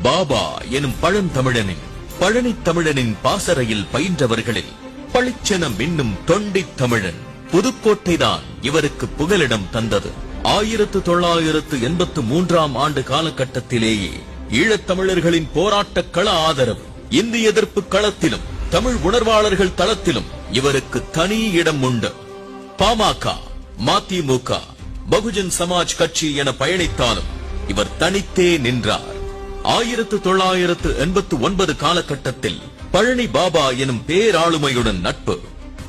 பாபா எனும் பழந்தமிழனின் பழனி தமிழனின் பாசறையில் பயின்றவர்களில் பளிச்சென மின்னும் தொண்டித் தமிழன் புதுக்கோட்டைதான் இவருக்கு புகலிடம் தந்தது. 1983ஆம் ஆண்டு காலகட்டத்திலேயே ஈழத்தமிழர்களின் போராட்ட கள ஆதரவு, இந்திய எதிர்ப்பு களத்திலும் தமிழ் உணர்வாளர்கள் தளத்திலும் இவருக்கு தனி இடம் உண்டு. பாமக, மதிமுக, பகுஜன் சமாஜ் கட்சி என பயணித்தாலும் இவர் தனித்தே நின்றார். 1989 காலகட்டத்தில் பழனி பாபா எனும் பேராளுமையுடன் நட்பு.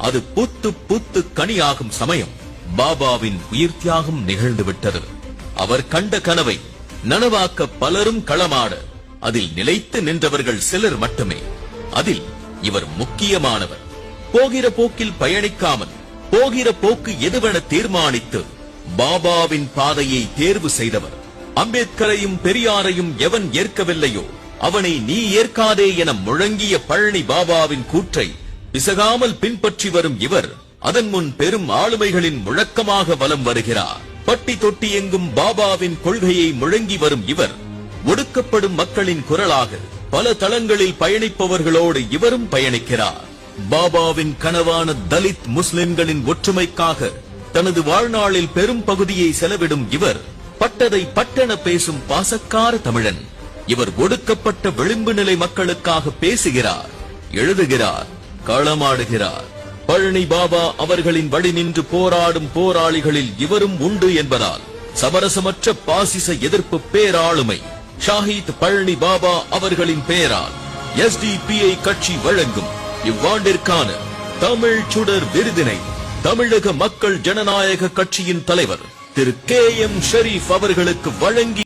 அது புத்து கனியாகும் சமயம் பாபாவின் உயிர் தியாகம் நிகழ்ந்துவிட்டது. அவர் கண்ட கனவை நனவாக்க பலரும் களமாட அதில் நிலைத்து நின்றவர்கள் சிலர் மட்டுமே. அதில் இவர் முக்கியமானவர். போகிற போக்கில் பயணிக்காமல் போகிற போக்கு எதுவென தீர்மானித்து பாபாவின் பாதையை தேர்வு செய்தவர். அம்பேத்கரையும் பெரியாரையும் எவன் ஏற்கவில்லையோ அவனை நீ ஏற்காதே என முழங்கிய பழனி பாபாவின் கூற்றை பிசகாமல் பின்பற்றி வரும் இவர் அதன் முன் பெரும் ஆளுமைகளின் முழக்கமாக வலம் வருகிறார். பட்டி தொட்டி எங்கும் பாபாவின் கொள்கையை முழங்கி வரும் இவர் ஒடுக்கப்படும் மக்களின் குரலாக பல தளங்களில் பயணிப்பவர்களோடு இவரும் பயணிக்கிறார். பாபாவின் கனவான தலித் முஸ்லிம்களின் ஒற்றுமைக்காக தனது வாழ்நாளில் பெரும் பகுதியை செலவிடும் இவர் பட்டதை பட்டென பேசும் பாசக்கார தமிழன். இவர் ஒடுக்கப்பட்ட விளிம்பு நிலை மக்களுக்காக பேசுகிறார், எழுதுகிறார், களமாடுகிறார். பழனி பாபா அவர்களின் வழி நின்று போராடும் போராளிகளில் இவரும் உண்டு என்பதால் சமரசமற்ற பாசிச எதிர்ப்பு பேராளுமை ஷாஹித் பழனி பாபா அவர்களின் பெயரால் SDPI கட்சி வழங்கும் இவ்வாண்டிற்கான தமிழ் சுடர் விருதினை தமிழக மக்கள் ஜனநாயக கட்சியின் தலைவர் திரு KM ஷரீப் அவர்களுக்கு வழங்கி